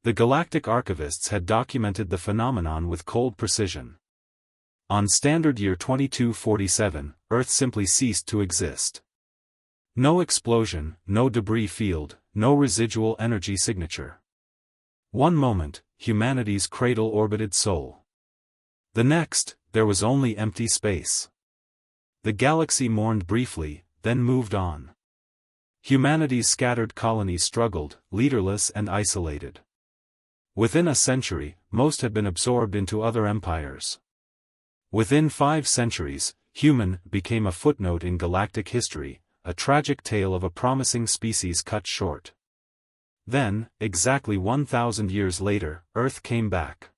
The galactic archivists had documented the phenomenon with cold precision. On standard year 2247, Earth simply ceased to exist. No explosion, no debris field, no residual energy signature. One moment, humanity's cradle-orbited soul. The next, there was only empty space. The galaxy mourned briefly, then moved on. Humanity's scattered colonies struggled, leaderless and isolated. Within a century, most had been absorbed into other empires. Within 5 centuries, human became a footnote in galactic history, a tragic tale of a promising species cut short. Then, exactly 1,000 years later, Earth came back.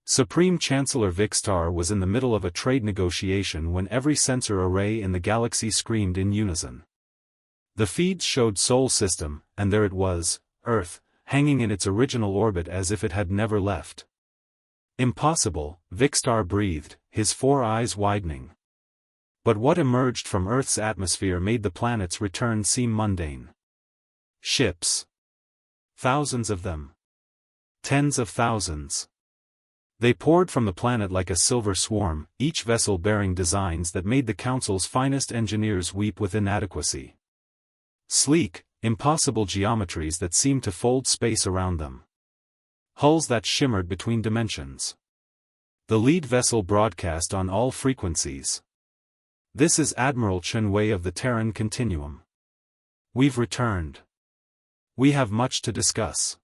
Supreme Chancellor Vixtar was in the middle of a trade negotiation when every sensor array in the galaxy screamed in unison. The feeds showed Sol System, and there it was, Earth, hanging in its original orbit as if it had never left. Impossible, Vixtar breathed, his 4 eyes widening. But what emerged from Earth's atmosphere made the planet's return seem mundane. Ships. Thousands of them. Tens of thousands. They poured from the planet like a silver swarm, each vessel bearing designs that made the Council's finest engineers weep with inadequacy. Sleek, impossible geometries that seemed to fold space around them. Hulls that shimmered between dimensions. The lead vessel broadcast on all frequencies. This is Admiral Chen Wei of the Terran Continuum. We've returned. We have much to discuss.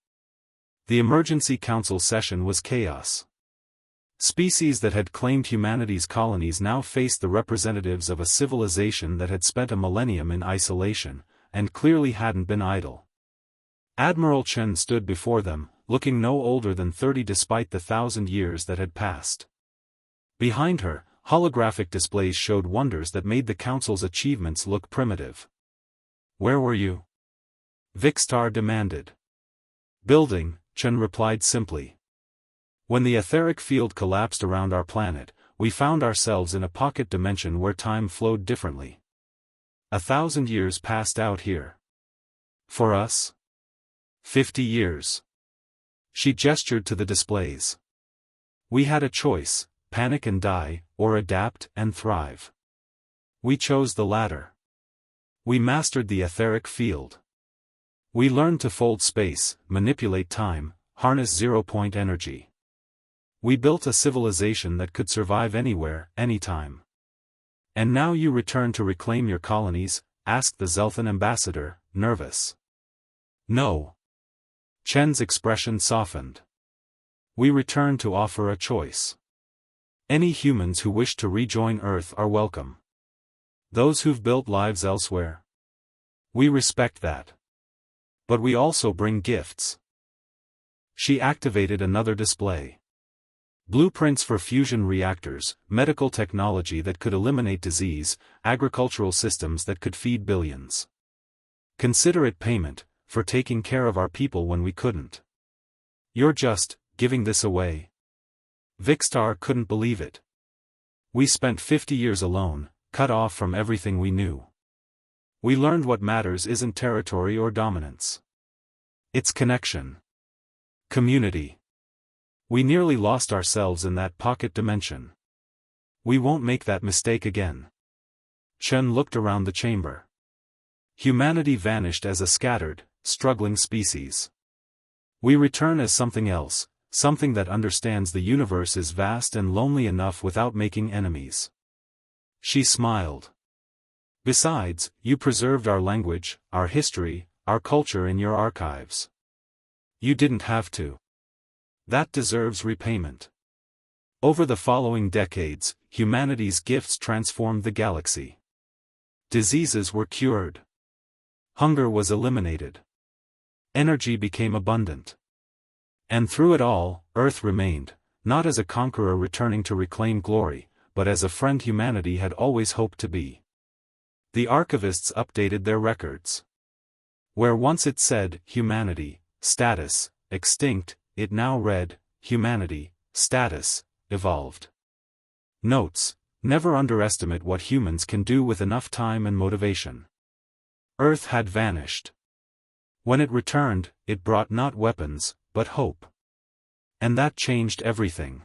The emergency council session was chaos. Species that had claimed humanity's colonies now faced the representatives of a civilization that had spent a millennium in isolation, and clearly hadn't been idle. Admiral Chen stood before them, looking no older than 30 despite the 1,000 years that had passed. Behind her, holographic displays showed wonders that made the Council's achievements look primitive. Where were you? Vixtar demanded. Building, Chen replied simply. When the etheric field collapsed around our planet, we found ourselves in a pocket dimension where time flowed differently. 1,000 years passed out here. For us? 50 years. She gestured to the displays. We had a choice, panic and die, or adapt and thrive. We chose the latter. We mastered the etheric field. We learned to fold space, manipulate time, harness zero-point energy. We built a civilization that could survive anywhere, anytime. And now you return to reclaim your colonies? Asked the Zelthan ambassador, nervous. No. Chen's expression softened. We return to offer a choice. Any humans who wish to rejoin Earth are welcome. Those who've built lives elsewhere? We respect that. But we also bring gifts. She activated another display. Blueprints for fusion reactors, medical technology that could eliminate disease, agricultural systems that could feed billions. Consider it payment, for taking care of our people when we couldn't. You're just giving this away. Vixtar couldn't believe it. We spent 50 years alone, cut off from everything we knew. We learned what matters isn't territory or dominance. It's connection. Community. We nearly lost ourselves in that pocket dimension. We won't make that mistake again. Chen looked around the chamber. Humanity vanished as a scattered, struggling species. We return as something else, something that understands the universe is vast and lonely enough without making enemies. She smiled. Besides, you preserved our language, our history, our culture in your archives. You didn't have to. That deserves repayment. Over the following decades, humanity's gifts transformed the galaxy. Diseases were cured. Hunger was eliminated. Energy became abundant. And through it all, Earth remained, not as a conqueror returning to reclaim glory, but as a friend humanity had always hoped to be. The archivists updated their records. Where once it said, humanity, status, extinct, it now read, humanity, status, evolved. Notes: never underestimate what humans can do with enough time and motivation. Earth had vanished. When it returned, it brought not weapons, but hope. And that changed everything.